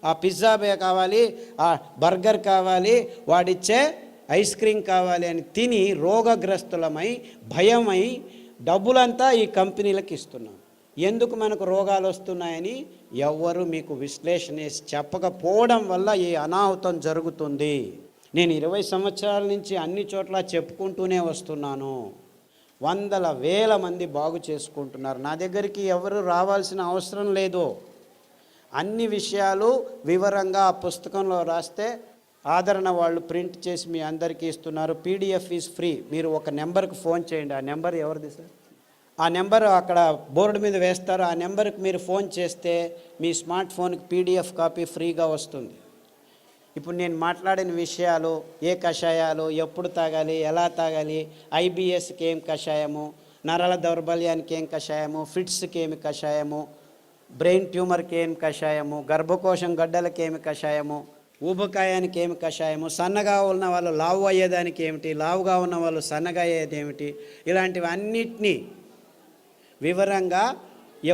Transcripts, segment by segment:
ఆ పిజ్జా కావాలి, ఆ బర్గర్ కావాలి, వాడిచ్చే ఐస్ క్రీమ్ కావాలి అని తిని రోగగ్రస్తులమై భయమై డబ్బులంతా ఈ కంపెనీలకు ఇస్తున్నాం. ఎందుకు మనకు రోగాలు వస్తున్నాయని ఎవ్వరు మీకు విశ్లేషణ చేసి చెప్పకపోవడం వల్ల ఈ అనాహుతం జరుగుతుంది. నేను 20 సంవత్సరాల నుంచి అన్ని చోట్ల చెప్పుకుంటూనే వస్తున్నాను. వందల వేల మంది బాగు చేసుకుంటున్నారు. నా దగ్గరికి ఎవరు రావాల్సిన అవసరం లేదు. అన్ని విషయాలు వివరంగా ఆ పుస్తకంలో రాస్తే ఆదరణ వాళ్ళు ప్రింట్ చేసి మీ అందరికీ ఇస్తున్నారు. PDF is free. మీరు ఒక నెంబర్కి ఫోన్ చేయండి. ఆ నెంబర్ ఎవరిది సార్? ఆ నెంబర్ అక్కడ బోర్డు మీద వేస్తారు. ఆ నెంబర్కి మీరు ఫోన్ చేస్తే మీ స్మార్ట్ ఫోన్కి పీడిఎఫ్ కాపీ ఫ్రీగా వస్తుంది. ఇప్పుడు నేను మాట్లాడిన విషయాలు, ఏ కషాయాలు ఎప్పుడు తాగాలి, ఎలా తాగాలి, ఐబిఎస్కి ఏం కషాయము, నరాల దౌర్బల్యానికి ఏం కషాయము, ఫిట్స్కి ఏమి కషాయము, బ్రెయిన్ ట్యూమర్కి ఏం కషాయము, గర్భకోశం గడ్డలకి ఏమి కషాయము, ఊబకాయానికి ఏమి కషాయము, సన్నగా ఉన్న వాళ్ళు లావు అయ్యేదానికి ఏమిటి, లావుగా ఉన్న వాళ్ళు సన్నగా అయ్యేది ఏమిటి, ఇలాంటివన్నిటినీ వివరంగా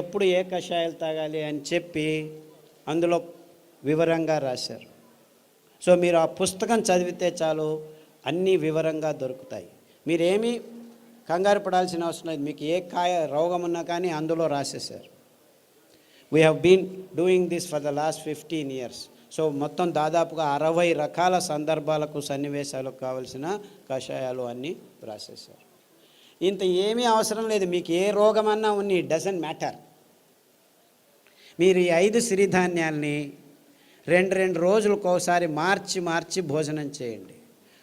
ఎప్పుడు ఏ కషాయాలు తాగాలి అని చెప్పి అందులో వివరంగా రాశారు. సో మీరు ఆ పుస్తకం చదివితే చాలు, అన్నీ వివరంగా దొరుకుతాయి. మీరేమీ కంగారు పడాల్సిన అవసరం లేదు. మీకు ఏ రోగం ఉన్నా కానీ అందులో రాసేశారు. We have been doing this for the last 15 years. So మొత్తం దాదాపుగా 60 రకాల సందర్భాలకు, సన్నివేశాలకు కావలసిన కషాయాలు అన్నీ రాసేశారు. ఇంత ఏమీ అవసరం లేదు. మీకు ఏ రోగమన్నా ఉన్ని, ఇట్ డజంట్ మ్యాటర్. మీరు ఈ 5 సిరిధాన్యాల్ని 2 రోజులకు ఒకసారి మార్చి భోజనం చేయండి.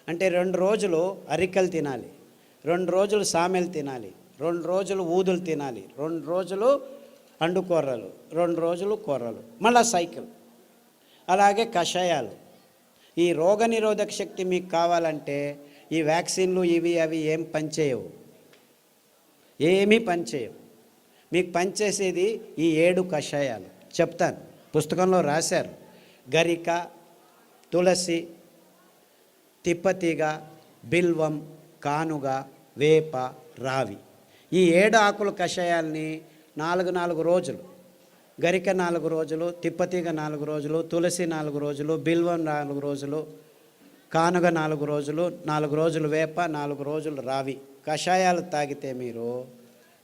అంటే 2 రోజులు అరికలు తినాలి, 2 రోజులు సామెలు తినాలి, 2 రోజులు ఊదులు తినాలి, 2 రోజులు అండుకూరలు, 2 రోజులు కూరలు, మళ్ళా సైకిల్. అలాగే కషాయాలు. ఈ రోగనిరోధక శక్తి మీకు కావాలంటే ఈ వ్యాక్సిన్లు ఇవి అవి ఏం పనిచేయవు, ఏమీ పనిచేయవు. మీకు పనిచేసేది ఈ 7 కషాయాలు. చెప్తాను, పుస్తకంలో రాశారు. గరిక, తులసి, తిప్పతీగ, బిల్వం, కానుగ, వేప, రావి. ఈ 7 ఆకుల కషాయాల్ని 4 రోజులు, గరిక 4 రోజులు, తిప్పతీగ 4 రోజులు, తులసి 4 రోజులు, బిల్వం 4 రోజులు, కానుగ 4 రోజులు, 4 రోజులు వేప, 4 రోజులు రావి కషాయాలు తాగితే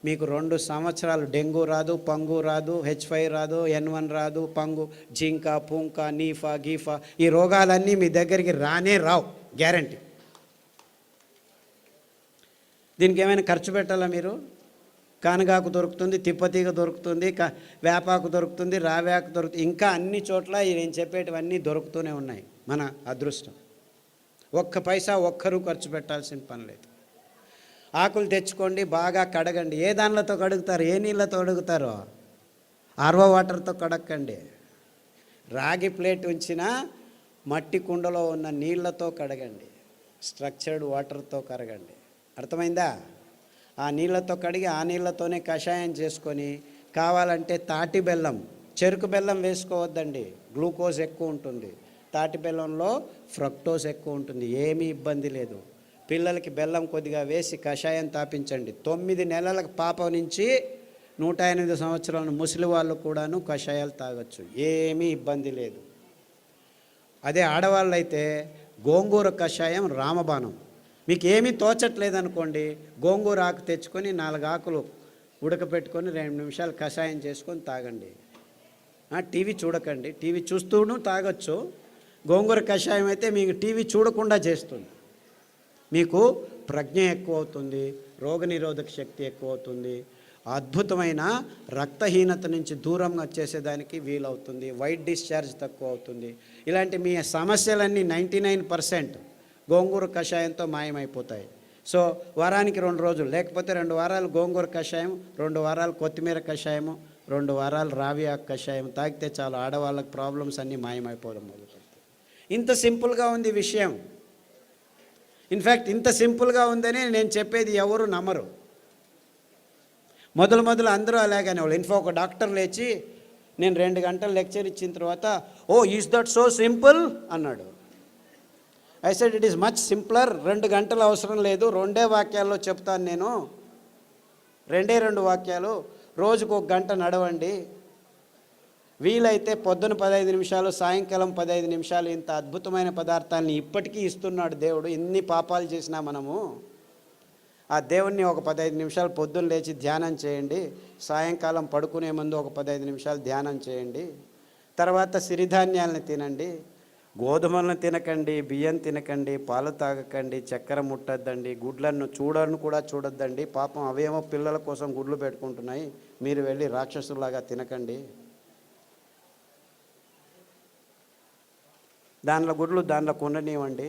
మీకు 2 సంవత్సరాలు డెంగ్యూ రాదు, పంగు రాదు, H5 రాదు, N1 రాదు, పంగు, జింక, పుంక, నీఫా, గీఫా, ఈ రోగాలన్నీ మీ దగ్గరికి రానే రావు, గ్యారంటీ. దీనికి ఏమైనా ఖర్చు పెట్టాలా మీరు? కానగాకు దొరుకుతుంది, తిప్పతీగ దొరుకుతుంది, వేపాకు దొరుకుతుంది, రావేకు దొరుకుతుంది, ఇంకా అన్ని చోట్ల నేను చెప్పేటివన్నీ దొరుకుతూనే ఉన్నాయి. మన అదృష్టం. ఒక్క పైసా ఒక్కరూ ఖర్చు పెట్టాల్సిన పని లేదు. ఆకులు తెచ్చుకోండి, బాగా కడగండి. ఏ దానిలతో కడుగుతారు? ఏ నీళ్ళతో కడుగుతారో ఆర్వో వాటర్తో కడక్కండి. రాగి ప్లేట్ ఉంచిన మట్టి కుండలో ఉన్న నీళ్లతో కడగండి, స్ట్రక్చర్డ్ వాటర్తో కడగండి. అర్థమైందా? ఆ నీళ్ళతో కడిగి ఆ నీళ్ళతోనే కషాయం చేసుకొని, కావాలంటే తాటి బెల్లం, చెరుకు బెల్లం వేసుకోవద్దండి, గ్లూకోజ్ ఎక్కువ ఉంటుంది. తాటి బెల్లంలో ఫ్రక్టోజ్ ఎక్కువ ఉంటుంది, ఏమీ ఇబ్బంది లేదు. పిల్లలకి బెల్లం కొద్దిగా వేసి కషాయం తాపించండి. 9 నెలల పాప నుంచి 108 సంవత్సరాల ముసలి వాళ్ళు కూడాను కషాయాలు తాగొచ్చు, ఏమీ ఇబ్బంది లేదు. అదే ఆడవాళ్ళు అయితే గోంగూర కషాయం రామబాణం. మీకు ఏమీ తోచట్లేదనుకోండి, గోంగూర ఆకు తెచ్చుకొని 4 ఆకులు ఉడకపెట్టుకొని 2 నిమిషాలు కషాయం చేసుకొని తాగండి. టీవీ చూడకండి, టీవీ చూస్తూను తాగొచ్చు. గోంగూర కషాయం అయితే మీకు టీవీ చూడకుండా చేస్తుంది. మీకు ప్రజ్ఞ ఎక్కువ అవుతుంది, రోగనిరోధక శక్తి ఎక్కువ అవుతుంది, అద్భుతమైన రక్తహీనత నుంచి దూరంగా చేసేదానికి వీలవుతుంది, వైట్ డిశ్చార్జ్ తక్కువ అవుతుంది. ఇలాంటి మీ సమస్యలన్నీ 99% గోంగూర కషాయంతో మాయమైపోతాయి. సో వారానికి 2 రోజులు, లేకపోతే 2 వారాలు గోంగూర కషాయం, 2 వారాలు కొత్తిమీర కషాయము, 2 వారాలు రావి ఆకు కషాయం తాగితే చాలు, ఆడవాళ్ళకి ప్రాబ్లమ్స్ అన్నీ మాయమైపోవడం మొదలుపెడతాయి. ఇంత సింపుల్గా ఉంది విషయం. ఇన్ఫ్యాక్ట్ ఇంత సింపుల్గా ఉందని నేను చెప్పేది ఎవరు నమ్మరు. మొదలు అందరూ అలాగనే వాళ్ళు. ఒక డాక్టర్ లేచి నేను 2 గంటలు లెక్చర్ ఇచ్చిన తర్వాత, ఓ ఈజ్ దట్ సో సింపుల్ అన్నాడు. I said it is much simpler. 2 గంటలు అవసరం లేదు, 2 వాక్యాల్లో చెప్తాను నేను. 2 వాక్యాలు. రోజుకు 1 గంట నడవండి, వీలైతే పొద్దున 15 నిమిషాలు, సాయంకాలం 15 నిమిషాలు ఇంత అద్భుతమైన పదార్థాలని ఇప్పటికీ ఇస్తున్నాడు దేవుడు. ఎన్ని పాపాలు చేసినా మనము ఆ దేవుణ్ణి ఒక 15 నిమిషాలు పొద్దున్న లేచి ధ్యానం చేయండి, సాయంకాలం పడుకునే ముందు ఒక 15 నిమిషాలు ధ్యానం చేయండి. తర్వాత సిరిధాన్యాలను తినండి, గోధుమలను తినకండి, బియ్యం తినకండి, పాలు తాగకండి, చక్కెర ముట్టద్దండి, గుడ్లను కూడా చూడొద్దండి. పాపం అవేమో పిల్లల కోసం గుడ్లు పెట్టుకుంటున్నాయి, మీరు వెళ్ళి రాక్షసులాగా తినకండి. దానిలో గుడ్లు దానిలో కొండనివ్వండి.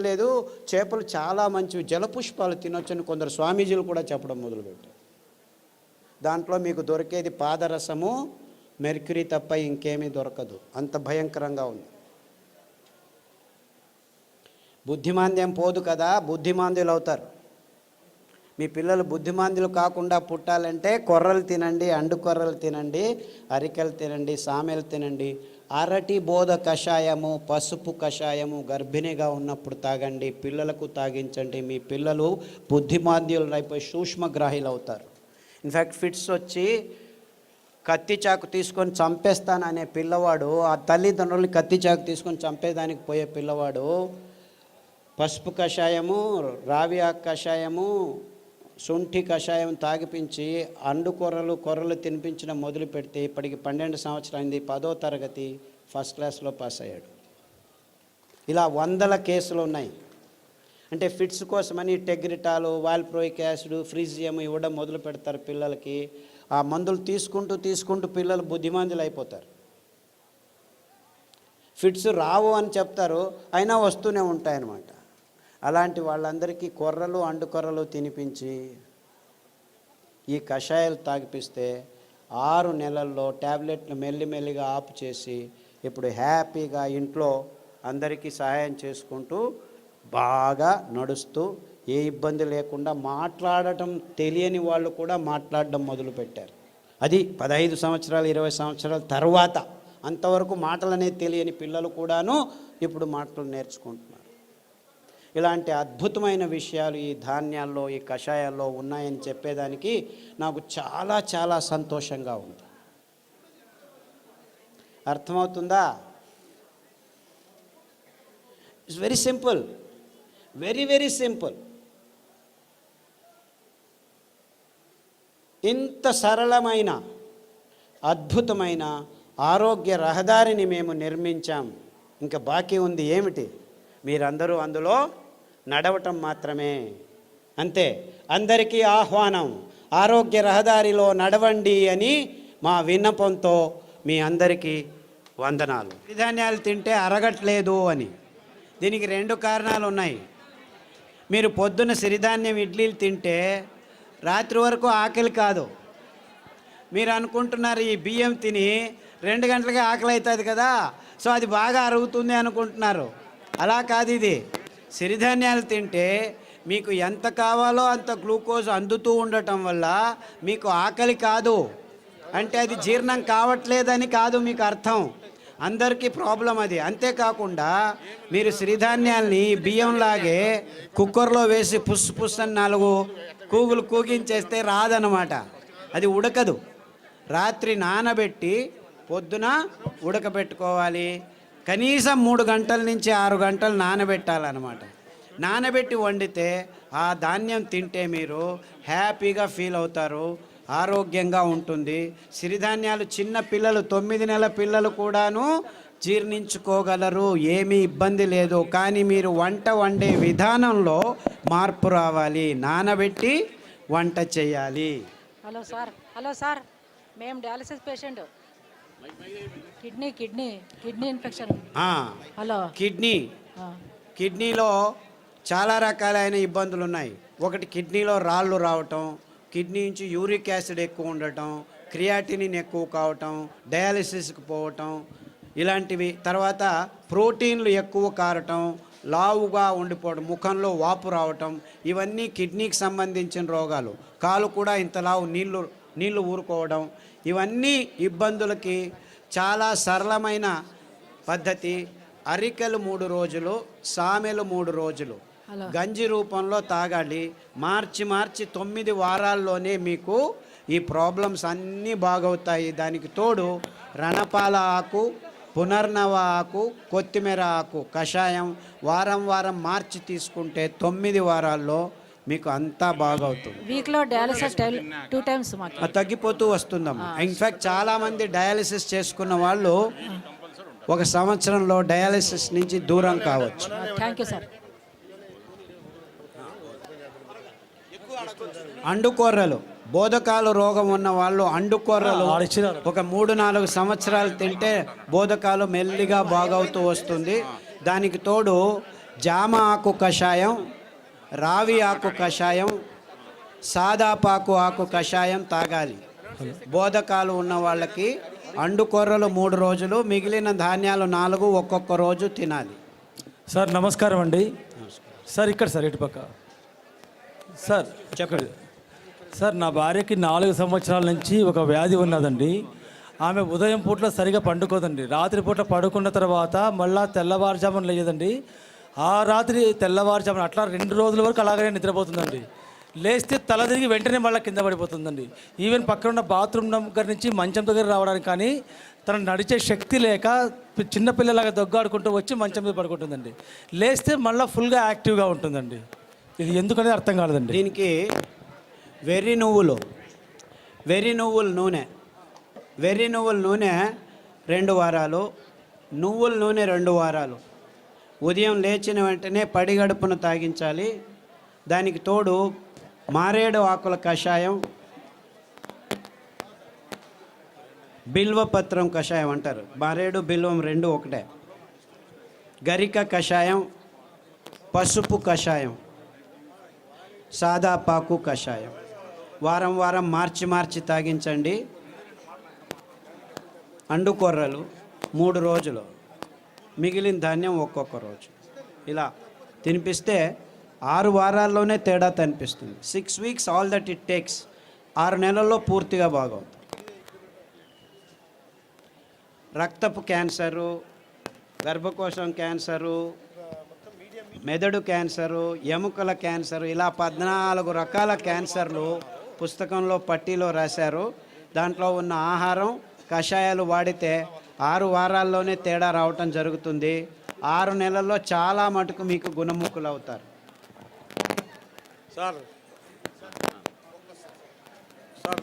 లేదు చేపలు చాలా మంచివి, జలపుష్పాలు తినొచ్చని కొందరు స్వామీజీలు కూడా చెప్పడం మొదలుపెట్టారు. దాంట్లో మీకు దొరికేది పాదరసము, మెర్క్యూరీ తప్ప ఇంకేమీ దొరకదు. అంత భయంకరంగా ఉంది. బుద్ధిమాంద్యం పోదు కదా, బుద్ధిమాంద్యులు అవుతారు. మీ పిల్లలు బుద్ధిమాంద్యులు కాకుండా పుట్టాలంటే కొర్రలు తినండి, అండు కొర్రలు తినండి, అరికెలు తినండి, సామెలు తినండి, అరటి బోధ కషాయము, పసుపు కషాయము గర్భిణిగా ఉన్నప్పుడు తాగండి, పిల్లలకు తాగించండి. మీ పిల్లలు బుద్ధిమాంద్యులు అయిపోయి సూక్ష్మగ్రాహీలు అవుతారు. ఇన్ఫ్యాక్ట్ ఫిట్స్ వచ్చి కత్తి చాకు తీసుకొని చంపేస్తాననే పిల్లవాడు, ఆ తల్లిదండ్రులు కత్తి చాకు తీసుకొని చంపేదానికి పోయే పిల్లవాడు పసుపు కషాయము, రావి ఆకు కషాయము, శుంఠి కషాయం తాగిపించి అండు కొర్రలు తినిపించడం మొదలు పెడితే ఇప్పటికి 12 సంవత్సరాలైంది, 10వ తరగతి ఫస్ట్ క్లాస్లో పాస్ అయ్యాడు. ఇలా 100 కేసులు ఉన్నాయి. అంటే ఫిట్స్ కోసమని టెగ్రిటాలు, వాల్ప్రోయిక్ యాసిడ్, ఫ్రీజియం ఇవ్వడం మొదలు పెడతారు పిల్లలకి. ఆ మందులు తీసుకుంటూ పిల్లలు బుద్ధిమాంద్యులు అయిపోతారు. ఫిట్స్ రావు అని చెప్తారు, అయినా వస్తూనే ఉంటాయన్నమాట. అలాంటి వాళ్ళందరికీ కొర్రలు, అండు కొర్రలు తినిపించి ఈ కషాయాలు తాగిపిస్తే 6 నెలల్లో ట్యాబ్లెట్లు మెల్లిమెల్లిగా ఆపు చేసి ఇప్పుడు హ్యాపీగా ఇంట్లో అందరికీ సహాయం చేసుకుంటూ బాగా నడుస్తూ ఏ ఇబ్బంది లేకుండా మాట్లాడటం తెలియని వాళ్ళు కూడా మాట్లాడడం మొదలుపెట్టారు. అది 15 సంవత్సరాలు 20 సంవత్సరాల తర్వాత. అంతవరకు మాటలు అనేది తెలియని పిల్లలు కూడాను ఇప్పుడు మాటలు నేర్చుకుంటున్నారు. ఇలాంటి అద్భుతమైన విషయాలు ఈ ధాన్యాల్లో, ఈ కషాయాల్లో ఉన్నాయని చెప్పేదానికి నాకు చాలా చాలా సంతోషంగా ఉంది. అర్థమవుతుందా? It's very simple, very simple. ఇంత సరళమైన అద్భుతమైన ఆరోగ్య రహదారిని మేము నిర్మించాం. ఇంకా బాకీ ఉంది ఏమిటి? మీరందరూ అందులో నడవటం మాత్రమే. అంతే. అందరికీ ఆహ్వానం, ఆరోగ్య రహదారిలో నడవండి అని మా విన్నపంతో మీ అందరికీ వందనాలు. సిరిధాన్యాలు తింటే అరగట్లేదు అని దీనికి 2 కారణాలు ఉన్నాయి. మీరు పొద్దున్న సిరిధాన్యం ఇడ్లీలు తింటే రాత్రి వరకు ఆకలి కాదు. మీరు అనుకుంటున్నారు ఈ బియ్యం తిని 2 గంటలకే ఆకలి అవుతుంది కదా, సో అది బాగా అరుగుతుంది అనుకుంటున్నారు. అలా కాదు. ఇది సిరిధాన్యాలు తింటే మీకు ఎంత కావాలో అంత గ్లూకోజ్ అందుతూ ఉండటం వల్ల మీకు ఆకలి కాదు. అంటే అది జీర్ణం కావట్లేదని కాదు మీకు అర్థం. అందరికీ ప్రాబ్లం అది. అంతేకాకుండా మీరు సిరిధాన్యాల్ని బియ్యంలాగే కుక్కర్లో వేసి పుస్ అని 4 కూగులు కూగించేస్తే రాదనమాట. అది ఉడకదు. రాత్రి నానబెట్టి పొద్దున ఉడకబెట్టుకోవాలి. కనీసం 3 గంటల నుంచి 6 గంటలు నానబెట్టాలన్నమాట. నానబెట్టి వండితే ఆ ధాన్యం తింటే మీరు హ్యాపీగా ఫీల్ అవుతారు, ఆరోగ్యంగా ఉంటుంది. సిరిధాన్యాలు చిన్న పిల్లలు, 9 నెలల పిల్లలు కూడాను జీర్ణించుకోగలరు, ఏమీ ఇబ్బంది లేదు. కానీ మీరు వంట వండే విధానంలో మార్పు రావాలి. నానబెట్టి వంట చేయాలి. హలో సార్, మేము dialysis patient. Kidney infection. Hello, కిడ్నీలో చాలా రకాలైన ఇబ్బందులు ఉన్నాయి. ఒకటి, కిడ్నీలో రాళ్ళు రావటం, కిడ్నీ నుంచి యూరిక్ యాసిడ్ ఎక్కువ ఉండటం, క్రియాటినిన్ ఎక్కువ కావటం, డయాలసిస్కి పోవటం, ఇలాంటివి. తర్వాత ప్రోటీన్లు ఎక్కువ కారటం, లావుగా ఉండిపోవడం, ముఖంలో వాపు రావటం, ఇవన్నీ కిడ్నీకి సంబంధించిన రోగాలు. కాలు కూడా ఇంత లావు నీళ్లు ఊరుకోవడం, ఇవన్నీ ఇబ్బందులకి చాలా సరళమైన పద్ధతి. అరికెలు 3 రోజులు, సామెలు 3 రోజులు గంజి రూపంలో తాగాలి. మార్చి 9 వారాల్లోనే మీకు ఈ ప్రాబ్లమ్స్ అన్నీ బాగవుతాయి. దానికి తోడు రణపాల ఆకు, పునర్నవ ఆకు, కొత్తిమీర ఆకు కషాయం వారం వారం మార్చి తీసుకుంటే 9 వారాల్లో మీకు అంతా బాగవుతుంది. వీక్లో డయాలసిస్ 2 టైమ్స్ మాకు. అది తగ్గిపోతూ వస్తుందమ్మా. ఇన్ఫ్యాక్ట్ చాలామంది డయాలసిస్ చేసుకున్న వాళ్ళు 1 సంవత్సరంలో డయాలసిస్ నుంచి దూరం కావచ్చు. Thank you sir. అండుకొర్రలు, బోధకాలు రోగం ఉన్న వాళ్ళు అండుకొర్రలు ఒక 3-4 సంవత్సరాలు తింటే బోధకాలు మెల్లిగా బాగవుతూ వస్తుంది. దానికి తోడు జామ ఆకు కషాయం, రావి ఆకు కషాయం, సాదాపాకు ఆకు కషాయం తాగాలి. బోధకాలు ఉన్న వాళ్ళకి అండుకొర్రలు 3 రోజులు, మిగిలిన ధాన్యాలు 4 ఒక్కొక్క రోజు తినాలి. సార్ నమస్కారం అండి. సార్ ఇక్కడ సార్ ఇటుపక్క సార్ చెప్పండి సార్. నా భార్యకి 4 సంవత్సరాల నుంచి ఒక వ్యాధి ఉన్నదండి. ఆమె ఉదయం పూట్ల సరిగా పండుకోదండి. రాత్రి పూట పడుకున్న తర్వాత మళ్ళా తెల్లవారుజామున లేదండి. ఆ రాత్రి తెల్లవారుజామున అట్లా 2 రోజుల వరకు అలాగనే నిద్రపోతుందండి. లేస్తే తల తిరిగి వెంటనే మళ్ళీ కింద పడిపోతుందండి. ఈవెన్ పక్కన ఉన్న బాత్రూమ్ దగ్గర నుంచి మంచం దగ్గర రావడానికి కానీ తను నడిచే శక్తి లేక చిన్నపిల్లలాగా దొగ్గాడుకుంటూ వచ్చి మంచం మీద పడుకుంటుందండి. లేస్తే మళ్ళీ ఫుల్గా యాక్టివ్గా ఉంటుందండి. ఇది ఎందుకనేది అర్థం కాలేదండి. దీనికి వెర్రి నువ్వుల నూనె 2 వారాలు, నువ్వుల నూనె 2 వారాలు. ఉదయం లేచిన వెంటనే పడిగడుపున తాగించాలి. దానికి తోడు మారేడు ఆకుల కషాయం, బిల్వపత్రం కషాయం అంటారు. మారేడు బిల్వం 2 ఒకటే. గరిక కషాయం, పసుపు కషాయం, సాదాపాకు కషాయం వారం వారం మార్చి తాగించండి. అండుకొర్రలు 3 రోజులు, మిగిలిన ధాన్యం ఒక్కొక్క రోజు. ఇలా తినిపిస్తే 6 వారాల్లోనే తేడా కనిపిస్తుంది. 6 weeks all that it takes. 6 నెలల్లో పూర్తిగా బాగవుతుంది. రక్తపు క్యాన్సరు, గర్భకోశం క్యాన్సరు, మెదడు క్యాన్సరు, ఎముకల క్యాన్సరు, ఇలా 14 రకాల క్యాన్సర్లు పుస్తకంలో పట్టీలో రాశారు. దాంట్లో ఉన్న ఆహారం కషాయాలు వాడితే 6 వారాల్లోనే తేడా రావటం జరుగుతుంది. 6 నెలల్లో చాలా మటుకు మీకు గుణముఖులు అవుతారు. సార్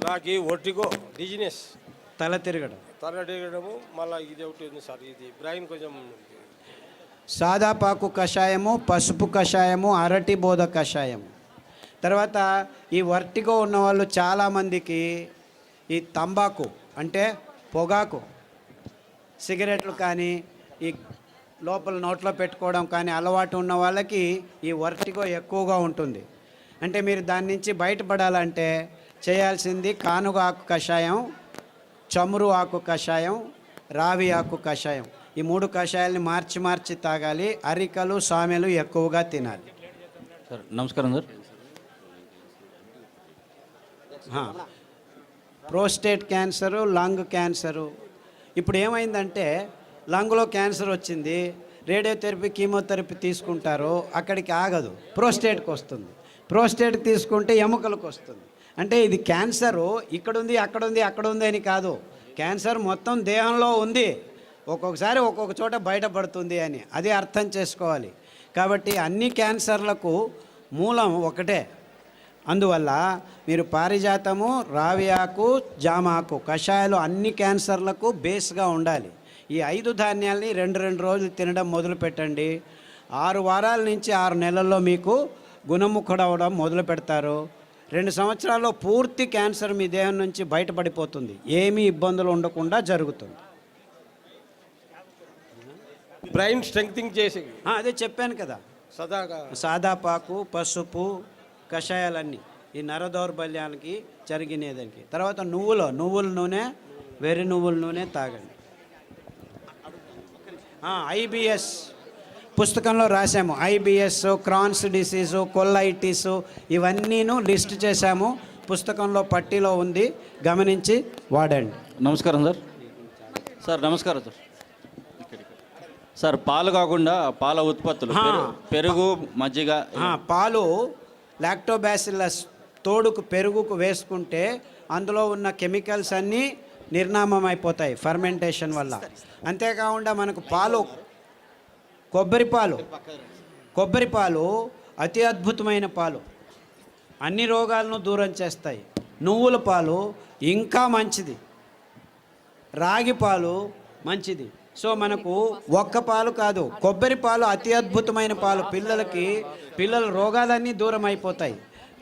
నాకు ఒట్టిగో డిజినెస్, తల తిరగడము, మళ్ళీ ఇది ఒకటి ఉంది సార్. ఇది బ్రెయిన్ కొంచెం. సాదాపాకు కషాయము, పసుపు కషాయము, అరటి బోధ కషాయము. తర్వాత ఈ వర్టిగో ఉన్నవాళ్ళు చాలామందికి ఈ తంబాకు అంటే పొగాకు, సిగరెట్లు కానీ ఈ లోపల నోట్లో పెట్టుకోవడం కానీ అలవాటు ఉన్న వాళ్ళకి ఈ వర్టిగో ఎక్కువగా ఉంటుంది. అంటే మీరు దాని నుంచి బయటపడాలంటే చేయాల్సింది కానుగ ఆకు కషాయం, చమురు ఆకు కషాయం, రావి ఆకు కషాయం. ఈ 3 కషాయాలని మార్చి తాగాలి. అరికలు, సామెలు ఎక్కువగా తినాలి. సార్ నమస్కారం sir. Prostate cancer, lung cancer. ఇప్పుడు ఏమైందంటే లంగ్లో క్యాన్సర్ వచ్చింది, రేడియోథెరపీ, కీమోథెరపీ తీసుకుంటారు, అక్కడికి ఆగదు, ప్రోస్టేట్కి వస్తుంది. ప్రోస్టేట్కి తీసుకుంటే ఎముకలకు వస్తుంది. అంటే ఇది క్యాన్సరు ఇక్కడుంది, అక్కడ ఉంది అని కాదు. క్యాన్సర్ మొత్తం దేహంలో ఉంది, ఒక్కొక్కసారి ఒక్కొక్క చోట బయటపడుతుంది అని అది అర్థం చేసుకోవాలి. కాబట్టి అన్ని క్యాన్సర్లకు మూలం ఒకటే. అందువల్ల మీరు పారిజాతము, రావి ఆకు, జామ ఆకు కషాయాలు అన్ని క్యాన్సర్లకు బేస్గా ఉండాలి. ఈ 5 ధాన్యాల్ని 2 రోజులు తినడం మొదలు పెట్టండి. 6 వారాల నుంచి 6 నెలల్లో మీకు గుణముఖుడవడం మొదలు పెడతారు. 2 సంవత్సరాల్లో పూర్తి క్యాన్సర్ మీ దేహం నుంచి బయటపడిపోతుంది. ఏమీ ఇబ్బందులు ఉండకుండా జరుగుతుంది. బ్రెయిన్ స్ట్రెంగ్తింగ్ చేసి అదే చెప్పాను కదా, సాదాపాకు, పసుపు కషాయాలన్నీ ఈ నర దౌర్బల్యాలకి జరిగినదానికి. తర్వాత నువ్వుల నూనె, వెర్రి నువ్వుల నూనె తాగండి. ఐబిఎస్ పుస్తకంలో రాసాము. ఐబిఎస్, క్రాన్స్ డిసీజు, కొల్లైటిస్ ఇవన్నీను లిస్ట్ చేశాము. పుస్తకంలో పట్టీలో ఉంది, గమనించి వాడండి. నమస్కారం సార్. సార్ నమస్కారం సార్. సార్ పాలు కాకుండా పాల ఉత్పత్తులు, పెరుగు, మజ్జిగ. పాలు లాక్టోబాసిల్లస్ తోడుకు పెరుగుకు వేసుకుంటే అందులో ఉన్న కెమికల్స్ అన్నీ నిర్నామం అయిపోతాయి ఫర్మెంటేషన్ వల్ల. అంతేకాకుండా మనకు పాలు, కొబ్బరి పాలు అతి అద్భుతమైన పాలు, అన్ని రోగాలను దూరం చేస్తాయి. నువ్వుల పాలు ఇంకా మంచిది, రాగి పాలు మంచిది. సో మనకు ఒక్క పాలు కాదు, కొబ్బరి పాలు అతి అద్భుతమైన పాలు. పిల్లల రోగాలన్నీ దూరం అయిపోతాయి,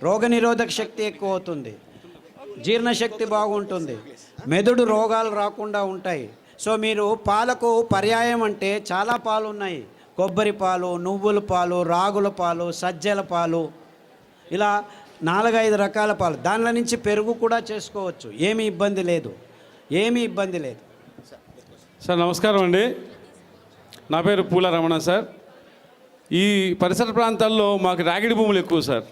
రోగనిరోధక శక్తి ఎక్కువ అవుతుంది, జీర్ణశక్తి బాగుంటుంది, మెదడు రోగాలు రాకుండా ఉంటాయి. సో మీరు పాలకు పర్యాయం అంటే చాలా పాలు ఉన్నాయి. కొబ్బరి పాలు, నువ్వుల పాలు, రాగుల పాలు, సజ్జల పాలు, ఇలా 4-5 రకాల పాలు. దానిలో నుంచి పెరుగు కూడా చేసుకోవచ్చు, ఏమీ ఇబ్బంది లేదు. సార్ నమస్కారం అండి. నా పేరు పూల రమణ సార్. ఈ పరిసర ప్రాంతాల్లో మాకు రాగిడి భూములు ఎక్కువ సార్.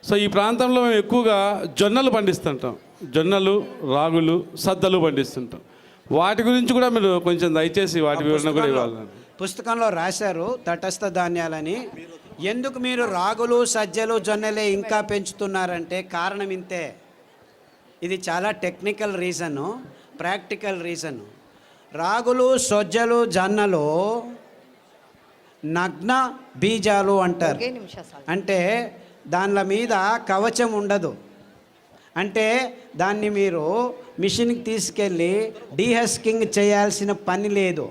సో ఈ ప్రాంతంలో మేము ఎక్కువగా జొన్నలు పండిస్తుంటాం, జొన్నలు, రాగులు, సద్దలు పండిస్తుంటాం. వాటి గురించి కూడా మీరు కొంచెం దయచేసి వాటి వివరణ కూడా ఇవ్వాలి. పుస్తకంలో రాశారు తటస్థ ధాన్యాలని. ఎందుకు మీరు రాగులు, సజ్జలు, జొన్నలే ఇంకా పెంచుతున్నారంటే కారణం ఇంతే. ఇది చాలా టెక్నికల్ రీజను, ప్రాక్టికల్ రీజను. రాగులు, సజ్జలు, జొన్నలు నగ్న బీజాలు అంటారు. అంటే దానిల మీద కవచం ఉండదు. అంటే దాన్ని మీరు మిషన్కి తీసుకెళ్ళి డీహస్కింగ్ చేయాల్సిన పని లేదు.